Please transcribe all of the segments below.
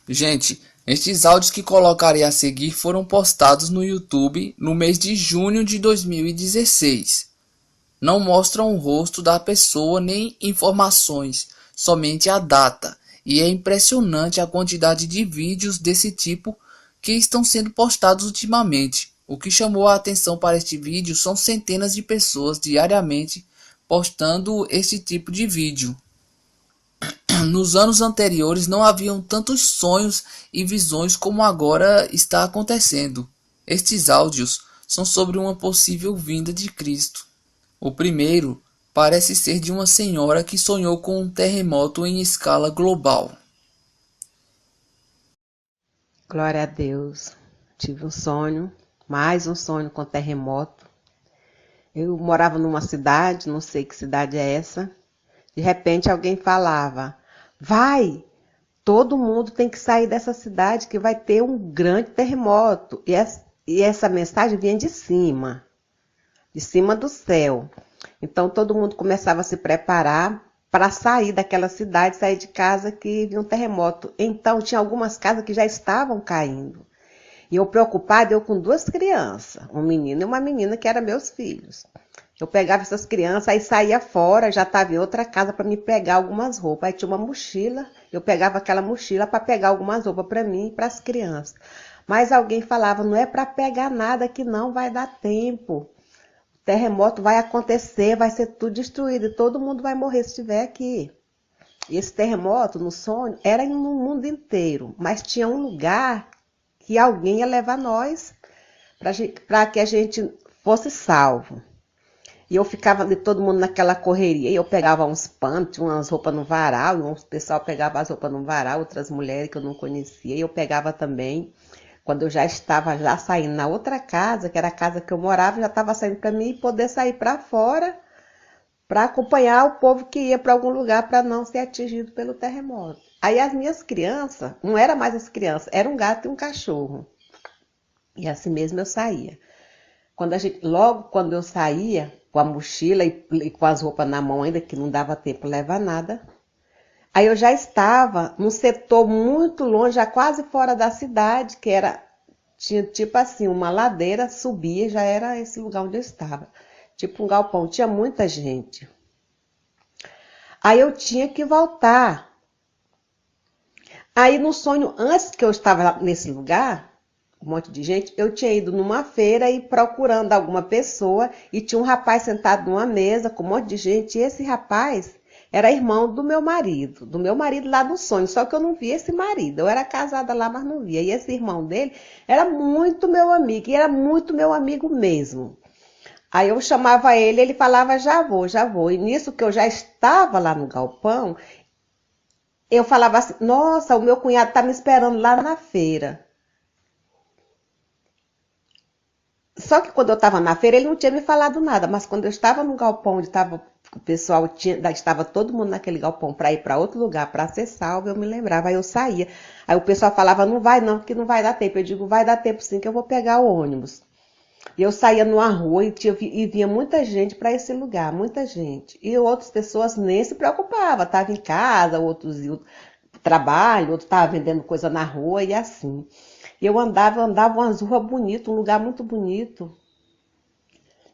Gente, estes áudios que colocarei a seguir foram postados no YouTube no mês de junho de 2016. Não mostram o rosto da pessoa nem informações, somente a data. E é impressionante a quantidade de vídeos desse tipo que estão sendo postados ultimamente. O que chamou a atenção para este vídeo são centenas de pessoas diariamente postando este tipo de vídeo. Nos anos anteriores não haviam tantos sonhos e visões como agora está acontecendo. Estes áudios são sobre uma possível vinda de Cristo. O primeiro parece ser de uma senhora que sonhou com um terremoto em escala global. Glória a Deus. Tive um sonho, mais um sonho com terremoto. Eu morava numa cidade, não sei que cidade é essa. De repente alguém falava: vai, todo mundo tem que sair dessa cidade que vai ter um grande terremoto. E essa mensagem vinha de cima do céu. Então todo mundo começava a se preparar para sair daquela cidade, sair de casa que vinha um terremoto. Então tinha algumas casas que já estavam caindo. E eu preocupada, eu com duas crianças, um menino e uma menina que eram meus filhos. Eu pegava essas crianças, aí saía fora, já estava em outra casa para me pegar algumas roupas. Aí tinha uma mochila, eu pegava aquela mochila para pegar algumas roupas para mim e para as crianças. Mas alguém falava: não é para pegar nada que não vai dar tempo. O terremoto vai acontecer, vai ser tudo destruído e todo mundo vai morrer se estiver aqui. E esse terremoto, no sonho, era no mundo inteiro, mas tinha um lugar que alguém ia levar nós para que a gente fosse salvo. E eu ficava ali, todo mundo naquela correria, e eu pegava uns panos, tinha umas roupas no varal, e um pessoal pegava as roupas no varal, outras mulheres que eu não conhecia, e eu pegava também. Quando eu já estava já saindo na outra casa, que era a casa que eu morava, já estava saindo para mim poder sair para fora, para acompanhar o povo que ia para algum lugar para não ser atingido pelo terremoto. Aí as minhas crianças, não era mais as crianças, era um gato e um cachorro. E assim mesmo eu saía. Logo quando eu saía, com a mochila e com as roupas na mão ainda, que não dava tempo de levar nada, aí eu já estava num setor muito longe, já quase fora da cidade, tinha tipo assim, uma ladeira, subia, já era esse lugar onde eu estava. Tipo um galpão, tinha muita gente. Aí eu tinha que voltar. Aí no sonho, antes que eu estava nesse lugar, um monte de gente, eu tinha ido numa feira e procurando alguma pessoa e tinha um rapaz sentado numa mesa com um monte de gente e esse rapaz era irmão do meu marido lá no sonho, só que eu não via esse marido, eu era casada lá, mas não via. E esse irmão dele era muito meu amigo, e era muito meu amigo mesmo. Aí eu chamava ele, ele falava: já vou, já vou. E nisso que eu já estava lá no galpão, eu falava assim: nossa, o meu cunhado está me esperando lá na feira. Só que quando eu estava na feira, ele não tinha me falado nada, mas quando eu estava no galpão, onde estava o pessoal, estava todo mundo naquele galpão para ir para outro lugar, para ser salvo, eu me lembrava, aí eu saía. Aí o pessoal falava: não vai não, porque não vai dar tempo. Eu digo: vai dar tempo sim, que eu vou pegar o ônibus. E eu saía numa rua e vinha muita gente para esse lugar, muita gente. E outras pessoas nem se preocupavam, estavam em casa, outros iam para o trabalho, outros estavam vendendo coisa na rua e assim. E eu andava umas ruas bonitas, um lugar muito bonito.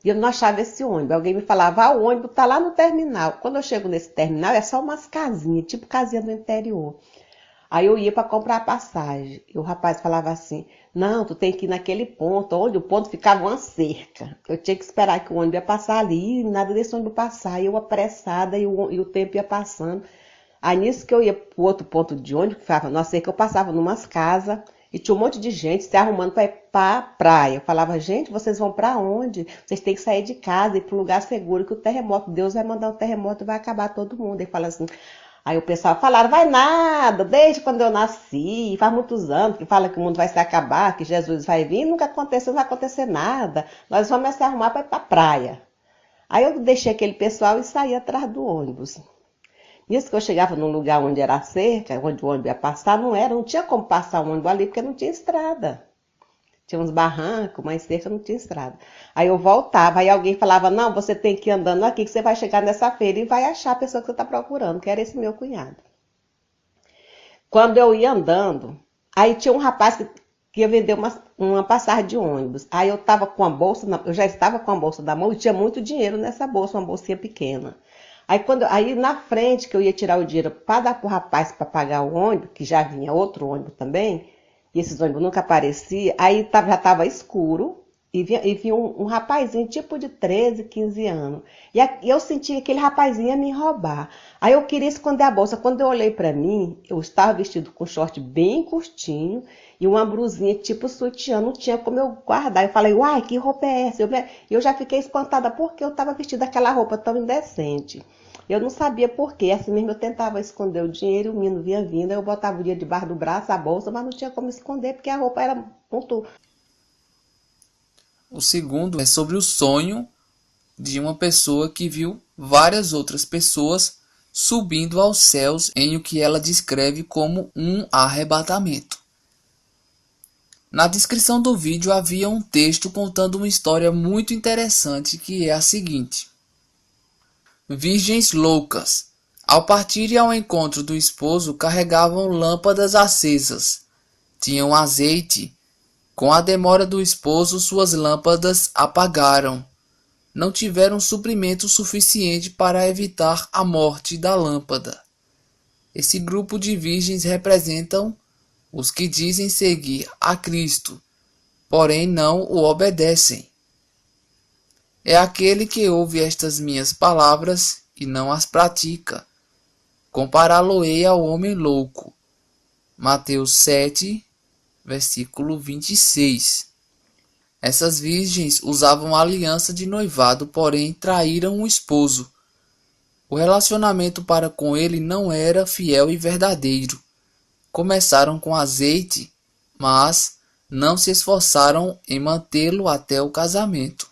E eu não achava esse ônibus. Alguém me falava: o ônibus está lá no terminal. Quando eu chego nesse terminal, é só umas casinhas, tipo casinha do interior. Aí eu ia para comprar a passagem. E o rapaz falava assim: não, tu tem que ir naquele ponto, onde o ponto ficava uma cerca. Eu tinha que esperar que o ônibus ia passar ali, e nada desse ônibus passar. E eu apressada, e o tempo ia passando. Aí nisso que eu ia para o outro ponto de ônibus, que ficava numa cerca, eu passava numas casas, e tinha um monte de gente se arrumando para ir para a praia. Eu falava: gente, vocês vão para onde? Vocês têm que sair de casa e ir para um lugar seguro, que o terremoto, Deus vai mandar um terremoto e vai acabar todo mundo. Ele fala assim. Aí o pessoal falaram: vai nada, desde quando eu nasci, faz muitos anos que fala que o mundo vai se acabar, que Jesus vai vir, nunca aconteceu, não vai acontecer nada. Nós vamos se arrumar para ir para a praia. Aí eu deixei aquele pessoal e saí atrás do ônibus. Nisso que eu chegava num lugar onde era cerca, onde o ônibus ia passar, não tinha como passar o ônibus ali, porque não tinha estrada. Tinha uns barrancos, mas cerca não tinha estrada. Aí eu voltava, aí alguém falava: não, você tem que ir andando aqui, que você vai chegar nessa feira e vai achar a pessoa que você está procurando, que era esse meu cunhado. Quando eu ia andando, Aí tinha um rapaz que ia vender uma passagem de ônibus. Aí eu tava com a bolsa, eu já estava com a bolsa na mão e tinha muito dinheiro nessa bolsa, uma bolsinha pequena. Aí na frente que eu ia tirar o dinheiro para dar pro rapaz para pagar o ônibus, que já vinha outro ônibus também, e esses ônibus nunca apareciam, aí já estava escuro, e vinha um rapazinho tipo de 13, 15 anos. E eu senti que aquele rapazinho ia me roubar. Aí eu queria esconder a bolsa. Quando eu olhei para mim, eu estava vestido com short bem curtinho e uma blusinha tipo sutiã, não tinha como eu guardar. Eu falei, uai, que roupa é essa? Eu já fiquei espantada porque eu estava vestida aquela roupa tão indecente. Eu não sabia por quê. Assim mesmo eu tentava esconder o dinheiro, o menino vinha vindo, eu botava o dinheiro debaixo do braço, a bolsa, mas não tinha como esconder porque a roupa era muito. O segundo é sobre o sonho de uma pessoa que viu várias outras pessoas subindo aos céus em o que ela descreve como um arrebatamento. Na descrição do vídeo havia um texto contando uma história muito interessante que é a seguinte: virgens loucas, ao partirem ao encontro do esposo, carregavam lâmpadas acesas, tinham azeite. Com a demora do esposo, suas lâmpadas apagaram. Não tiveram suprimento suficiente para evitar a morte da lâmpada. Esse grupo de virgens representam os que dizem seguir a Cristo, porém não o obedecem. É aquele que ouve estas minhas palavras e não as pratica. Compará-lo-ei ao homem louco. Mateus 7, versículo 26. Essas virgens usavam aliança de noivado, porém traíram o esposo. O relacionamento para com ele não era fiel e verdadeiro. Começaram com azeite, mas não se esforçaram em mantê-lo até o casamento.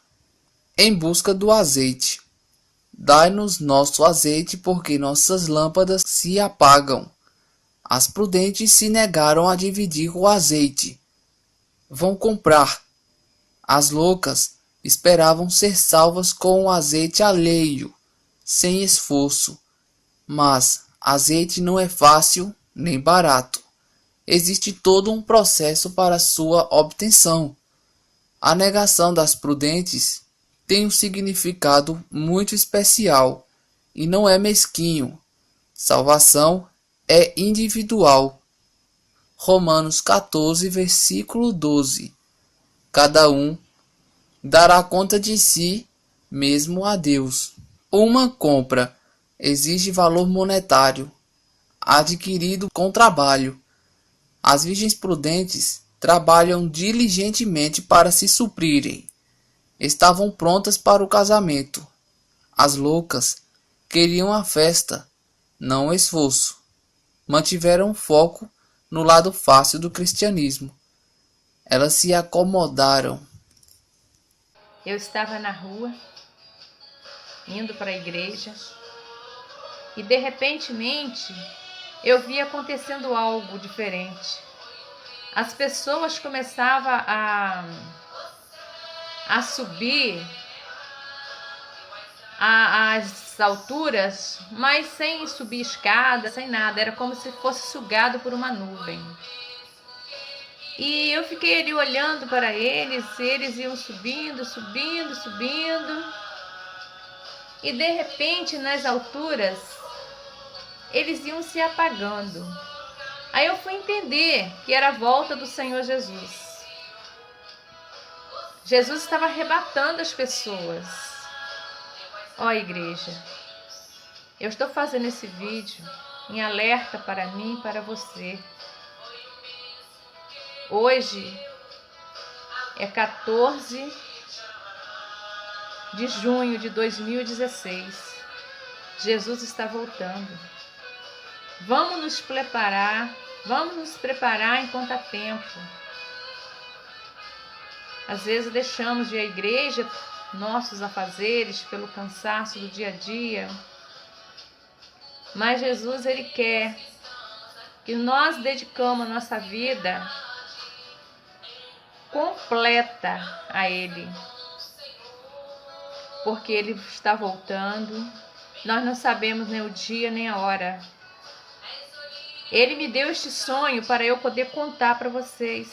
Em busca do azeite. Dai-nos nosso azeite, porque nossas lâmpadas se apagam. As prudentes se negaram a dividir o azeite. Vão comprar. As loucas esperavam ser salvas com o azeite alheio, sem esforço. Mas azeite não é fácil nem barato. Existe todo um processo para sua obtenção. A negação das prudentes tem um significado muito especial e não é mesquinho. Salvação é individual. Romanos 14, versículo 12. Cada um dará conta de si mesmo a Deus. Uma compra exige valor monetário, adquirido com trabalho. As virgens prudentes trabalham diligentemente para se suprirem. Estavam prontas para o casamento. As loucas queriam a festa, não o esforço. Mantiveram o foco no lado fácil do cristianismo. Elas se acomodaram. Eu estava na rua, indo para a igreja, e de repentemente eu vi acontecendo algo diferente. As pessoas começavam a subir às alturas, mas sem subir escada, sem nada. Era como se fosse sugado por uma nuvem. E eu fiquei ali olhando para eles, e eles iam subindo, subindo, subindo. E de repente, nas alturas, eles iam se apagando. Aí eu fui entender que era a volta do Senhor Jesus. Jesus estava arrebatando as pessoas. Ó igreja, eu estou fazendo esse vídeo em alerta para mim e para você. Hoje é 14 de junho de 2016. Jesus está voltando. Vamos nos preparar enquanto há tempo. Às vezes deixamos de ir à igreja, nossos afazeres, pelo cansaço do dia a dia. Mas Jesus, Ele quer que nós dedicamos a nossa vida completa a Ele. Porque Ele está voltando. Nós não sabemos nem o dia nem a hora. Ele me deu este sonho para eu poder contar para vocês.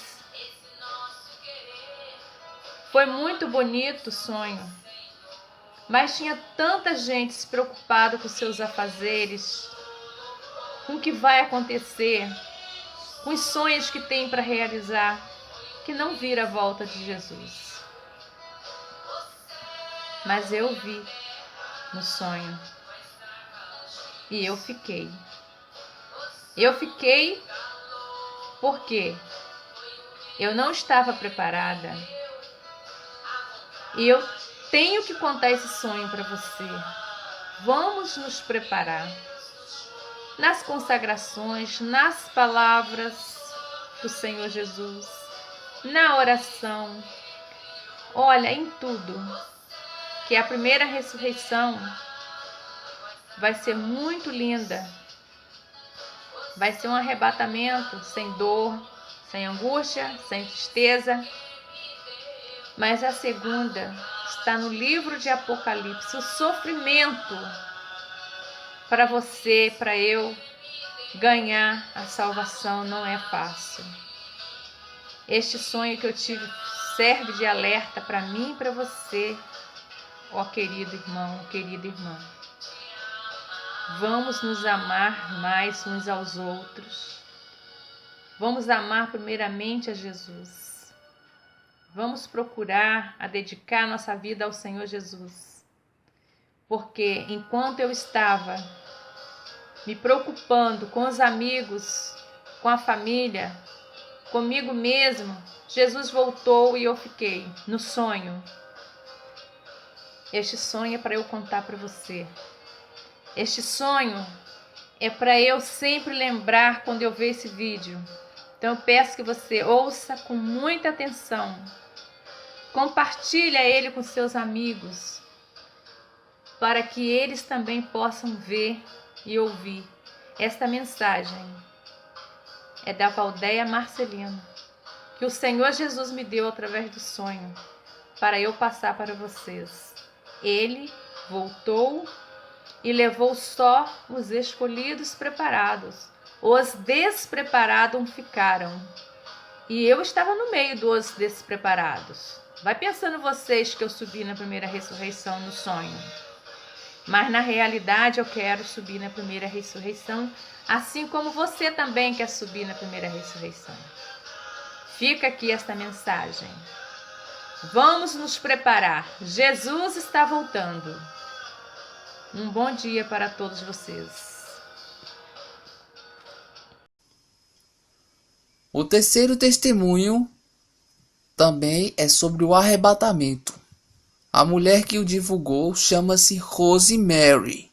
Foi muito bonito o sonho, mas tinha tanta gente se preocupada com seus afazeres, com o que vai acontecer, com os sonhos que tem para realizar, que não viram a volta de Jesus. Mas eu vi no sonho e eu fiquei. Eu fiquei porque eu não estava preparada. E eu tenho que contar esse sonho para você. Vamos nos preparar nas consagrações, nas palavras do Senhor Jesus, na oração. Olha, em tudo, que a primeira ressurreição vai ser muito linda. Vai ser um arrebatamento sem dor, sem angústia, sem tristeza. Mas a segunda está no livro de Apocalipse. O sofrimento para você, para eu ganhar a salvação não é fácil. Este sonho que eu tive serve de alerta para mim e para você, ó querido irmão, querida irmã. Vamos nos amar mais uns aos outros. Vamos amar primeiramente a Jesus. Vamos procurar a dedicar nossa vida ao Senhor Jesus. Porque enquanto eu estava me preocupando com os amigos, com a família, comigo mesmo, Jesus voltou e eu fiquei no sonho. Este sonho é para eu contar para você. Este sonho é para eu sempre lembrar quando eu ver esse vídeo. Então eu peço que você ouça com muita atenção. Compartilhe ele com seus amigos, para que eles também possam ver e ouvir. Esta mensagem é da Valdeia Marcelino, que o Senhor Jesus me deu através do sonho, para eu passar para vocês. Ele voltou e levou só os escolhidos preparados. Os despreparados ficaram. E eu estava no meio dos despreparados. Vai pensando vocês que eu subi na primeira ressurreição no sonho. Mas na realidade eu quero subir na primeira ressurreição, assim como você também quer subir na primeira ressurreição. Fica aqui esta mensagem. Vamos nos preparar. Jesus está voltando. Um bom dia para todos vocês. O terceiro testemunho também é sobre o arrebatamento. A mulher que o divulgou chama-se Rosemary.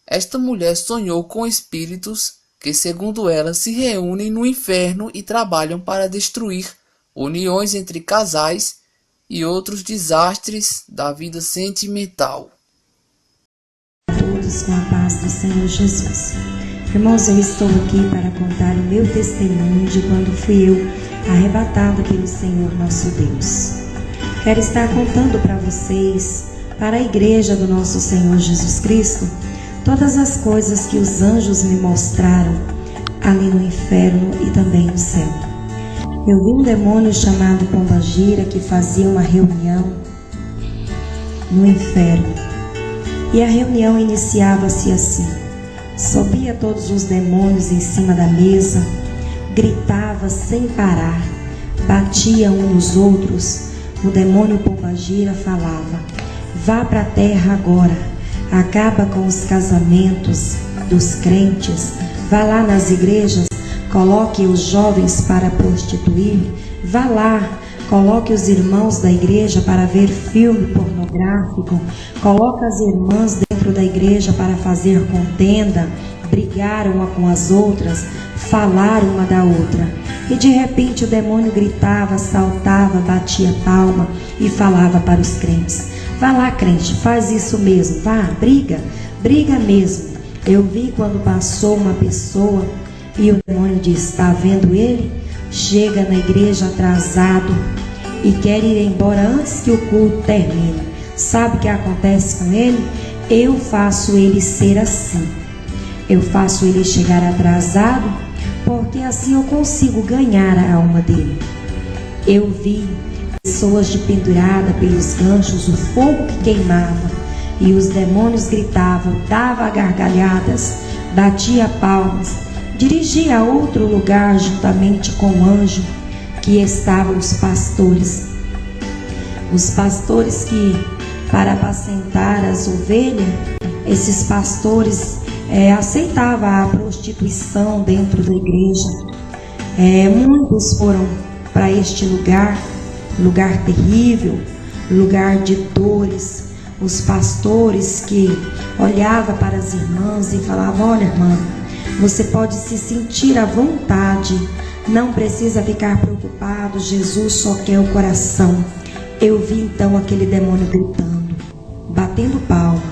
Esta mulher sonhou com espíritos que, segundo ela, se reúnem no inferno e trabalham para destruir uniões entre casais e outros desastres da vida sentimental. Todos com a paz do Senhor Jesus. Irmãos, eu estou aqui para contar o meu testemunho de quando fui eu arrebatada pelo Senhor nosso Deus. Quero estar contando para vocês, para a igreja do nosso Senhor Jesus Cristo, todas as coisas que os anjos me mostraram ali no inferno e também no céu. Eu vi um demônio chamado Pombagira que fazia uma reunião no inferno. E a reunião iniciava-se assim. Subia todos os demônios em cima da mesa, gritava sem parar, batia um nos outros. O demônio Pombagira falava: vá para a terra agora, acaba com os casamentos dos crentes, vá lá nas igrejas, coloque os jovens para prostituir, vá lá, coloque os irmãos da igreja para ver filme pornográfico, coloque as irmãs dentro da igreja para fazer contenda, brigar uma com as outras, falar uma da outra. E de repente o demônio gritava, saltava, batia palma e falava para os crentes: vá lá, crente, faz isso mesmo, vá, briga mesmo. Eu vi quando passou uma pessoa e o demônio disse: está vendo ele? Chega na igreja atrasado e quer ir embora antes que o culto termine. Sabe o que acontece com ele? Eu faço ele ser assim. Eu faço ele chegar atrasado, porque assim eu consigo ganhar a alma dele. Eu vi pessoas de pendurada pelos ganchos, o fogo que queimava, e os demônios gritavam, dava gargalhadas, batia palmas, dirigia a outro lugar juntamente com o anjo que estavam os pastores. Os pastores que, para apacentar as ovelhas, esses pastores aceitavam a prostituição dentro da igreja. Muitos foram para este lugar terrível, lugar de dores. Os pastores que olhavam para as irmãs e falavam: olha, irmã, você pode se sentir à vontade, não precisa ficar preocupado, Jesus só quer o coração. Eu vi então aquele demônio gritando, batendo palma,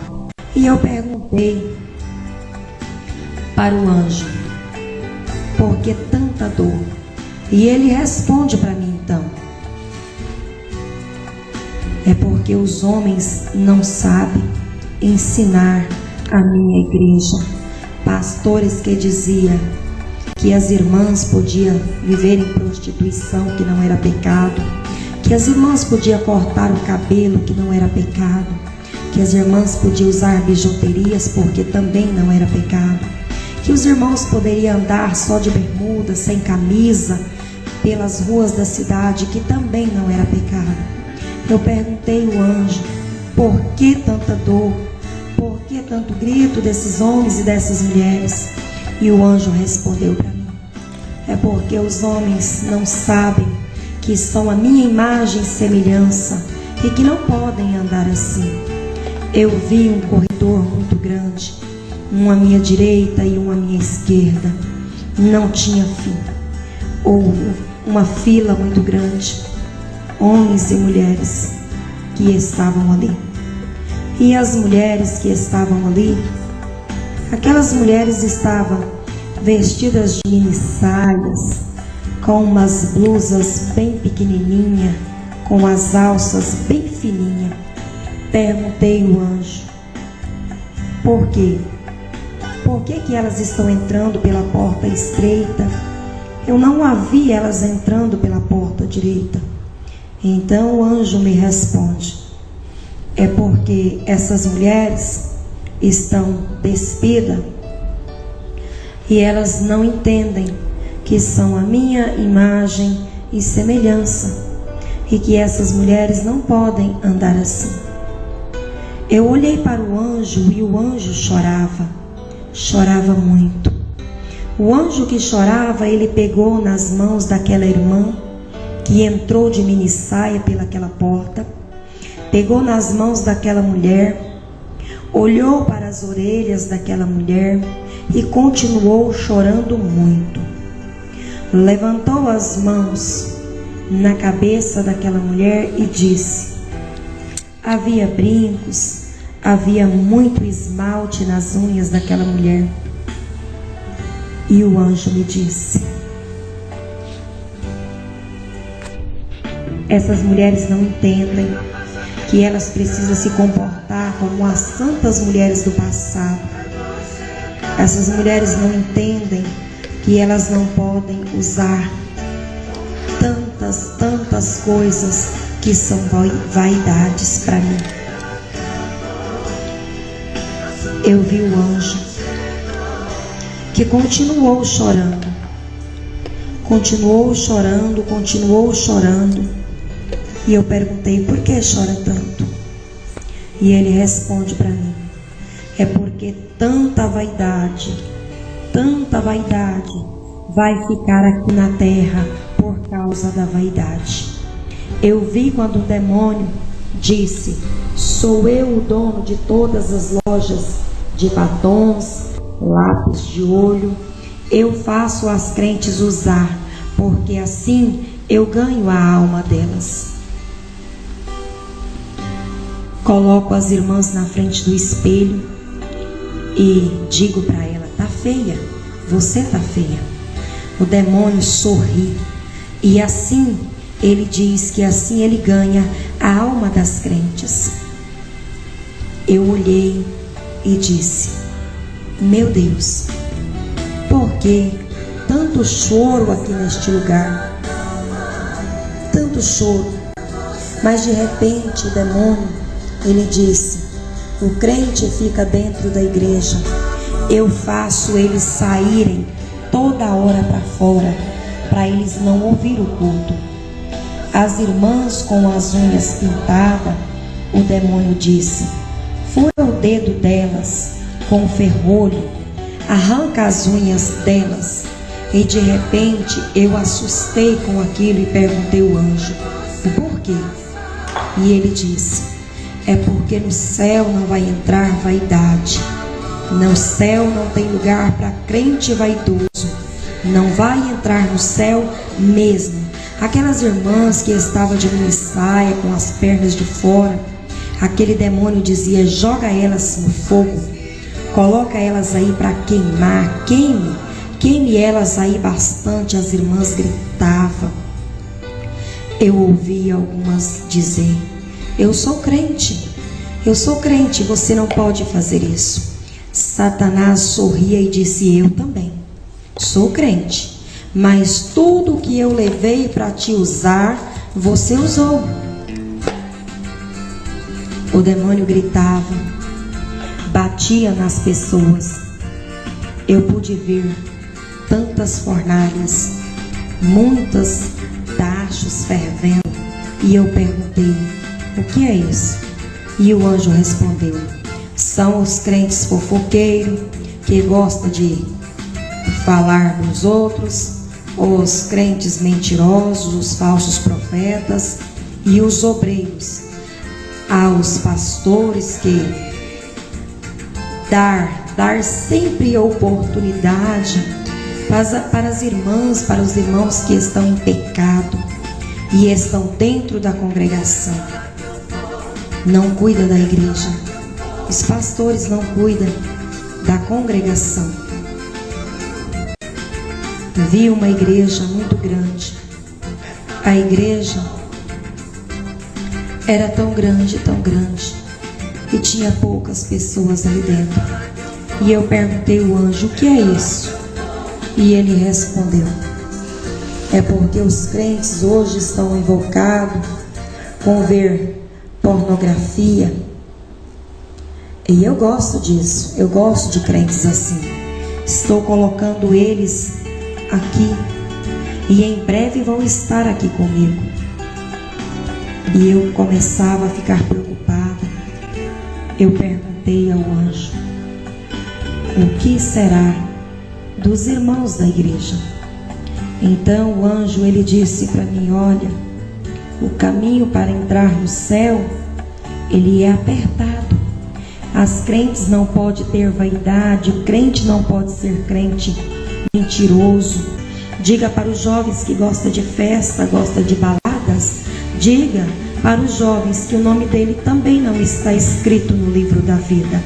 e eu perguntei para o anjo: por que tanta dor? E ele responde para mim então: é porque os homens não sabem ensinar a minha igreja. Pastores que diziam que as irmãs podiam viver em prostituição, que não era pecado, que as irmãs podiam cortar o cabelo, que não era pecado, que as irmãs podiam usar bijuterias, porque também não era pecado, que os irmãos poderiam andar só de bermuda, sem camisa, pelas ruas da cidade, que também não era pecado. Eu perguntei ao anjo: por que tanta dor? Por que tanto grito desses homens e dessas mulheres? E o anjo respondeu para mim: é porque os homens não sabem que são a minha imagem e semelhança e que não podem andar assim. Eu vi um corredor muito grande, um à minha direita e um à minha esquerda. Não tinha fim. Ou uma fila muito grande, homens e mulheres que estavam ali. E as mulheres que estavam ali, aquelas mulheres estavam vestidas de mini saias, com umas blusas bem pequenininhas, com as alças bem fininhas. Perguntei ao anjo: por quê? Por que elas estão entrando pela porta estreita? Eu não a vi elas entrando pela porta direita. Então o anjo me responde: é porque essas mulheres estão despidas e elas não entendem que são a minha imagem e semelhança, e que essas mulheres não podem andar assim. Eu olhei para o anjo e o anjo chorava muito. O anjo que chorava, ele pegou nas mãos daquela irmã que entrou de mini saia pelaquela porta, pegou nas mãos daquela mulher, olhou para as orelhas daquela mulher e continuou chorando muito. Levantou as mãos na cabeça daquela mulher e disse: havia brincos, havia muito esmalte nas unhas daquela mulher. E o anjo me disse: essas mulheres não entendem que elas precisam se comportar como as santas mulheres do passado. Essas mulheres não entendem que elas não podem usar tantas coisas que são vaidades para mim. Eu vi o anjo que continuou chorando, e eu perguntei: por que chora tanto? E ele responde para mim: é porque tanta vaidade vai ficar aqui na terra por causa da vaidade. Eu vi quando o demônio disse: sou eu o dono de todas as lojas de batons, lápis de olho. Eu faço as crentes usar, porque assim eu ganho a alma delas. Coloco as irmãs na frente do espelho e digo para ela: tá feia, você tá feia. O demônio sorri e assim ele diz que assim ele ganha a alma das crentes. Eu olhei e disse: meu Deus, por que tanto choro aqui neste lugar, tanto choro. Mas de repente o demônio, ele disse: o crente fica dentro da igreja, eu faço eles saírem toda hora para fora, para eles não ouvir o culto. As irmãs com as unhas pintadas, o demônio disse: fura o dedo delas com o ferrolho, arranca as unhas delas. E de repente eu assustei com aquilo e perguntei ao anjo: o porquê? E ele disse: é porque no céu não vai entrar vaidade. No céu não tem lugar para crente vaidoso. Não vai entrar no céu mesmo. Aquelas irmãs que estavam de mini saia, com as pernas de fora, aquele demônio dizia: joga elas no fogo, coloca elas aí para queimar, queime elas aí bastante. As irmãs gritavam. Eu ouvi algumas dizer: eu sou crente, você não pode fazer isso. Satanás sorria e disse: eu também sou crente, mas tudo que eu levei para te usar, você usou. O demônio gritava, batia nas pessoas. Eu pude ver tantas fornalhas, muitas tachos fervendo, e eu perguntei: o que é isso? E o anjo respondeu: são os crentes fofoqueiros que gostam de falar dos outros, os crentes mentirosos, os falsos profetas e os obreiros, aos pastores que dar sempre oportunidade para as irmãs, para os irmãos que estão em pecado e estão dentro da congregação. Não cuida da igreja. Os pastores não cuidam da congregação. Vi uma igreja muito grande. A igreja era tão grande, e tinha poucas pessoas ali dentro. E eu perguntei ao anjo: o que é isso? E ele respondeu: é porque os crentes hoje estão invocados com ver pornografia. E eu gosto disso, eu gosto de crentes assim. Estou colocando eles aqui e em breve vão estar aqui comigo. E eu começava a ficar preocupada. Eu perguntei ao anjo: o que será dos irmãos da igreja? Então o anjo, ele disse para mim: olha, o caminho para entrar no céu, ele é apertado. As crentes não podem ter vaidade, o crente não pode ser crente mentiroso. Diga para os jovens que gostam de festa, gostam de baladas, diga para os jovens que o nome dele também não está escrito no livro da vida.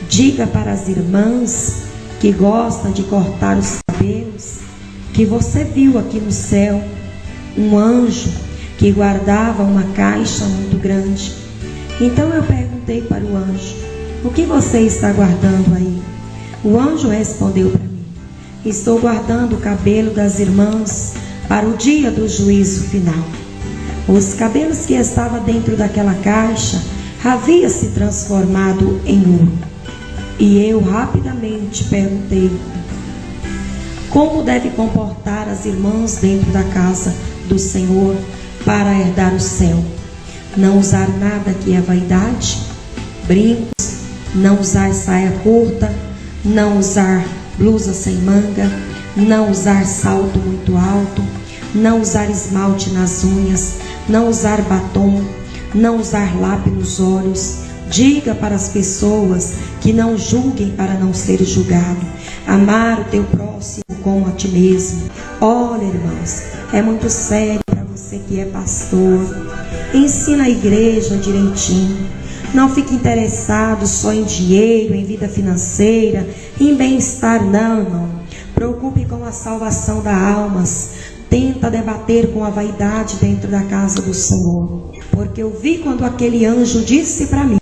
Diga para as irmãs que gostam de cortar os cabelos, que você viu aqui no céu um anjo que guardava uma caixa muito grande. Então eu perguntei para o anjo: o que você está guardando aí? O anjo respondeu para mim: estou guardando o cabelo das irmãs para o dia do juízo final. Os cabelos que estavam dentro daquela caixa haviam se transformado em ouro. E eu rapidamente perguntei: como deve comportar as irmãs dentro da casa do Senhor para herdar o céu? Não usar nada que é vaidade, brincos, não usar saia curta, não usar blusa sem manga, não usar salto muito alto, não usar esmalte nas unhas, não usar batom, não usar lápis nos olhos. Diga para as pessoas que não julguem para não ser julgado. Amar o teu próximo como a ti mesmo. Olha, irmãos, é muito sério para você que é pastor. Ensina a igreja direitinho. Não fique interessado só em dinheiro, em vida financeira, em bem-estar, não, irmão. Preocupe com a salvação das almas. Tenta debater com a vaidade dentro da casa do Senhor. Porque eu vi quando aquele anjo disse para mim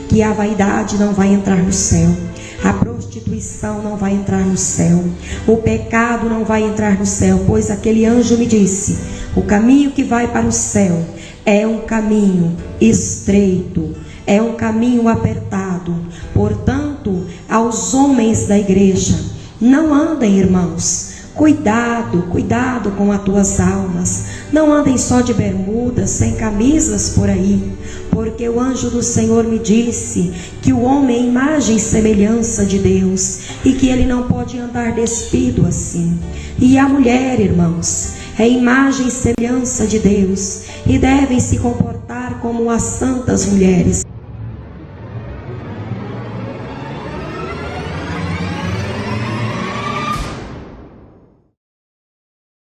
que a vaidade não vai entrar no céu. A prostituição prostituição não vai entrar no céu, o pecado não vai entrar no céu, pois aquele anjo me disse: o caminho que vai para o céu é um caminho estreito, é um caminho apertado. Portanto, aos homens da igreja, não andem, irmãos, cuidado com as tuas almas. Não andem só de bermudas, sem camisas por aí, porque o anjo do Senhor me disse que o homem é imagem e semelhança de Deus e que ele não pode andar despido assim. E a mulher, irmãos, é imagem e semelhança de Deus e devem se comportar como as santas mulheres.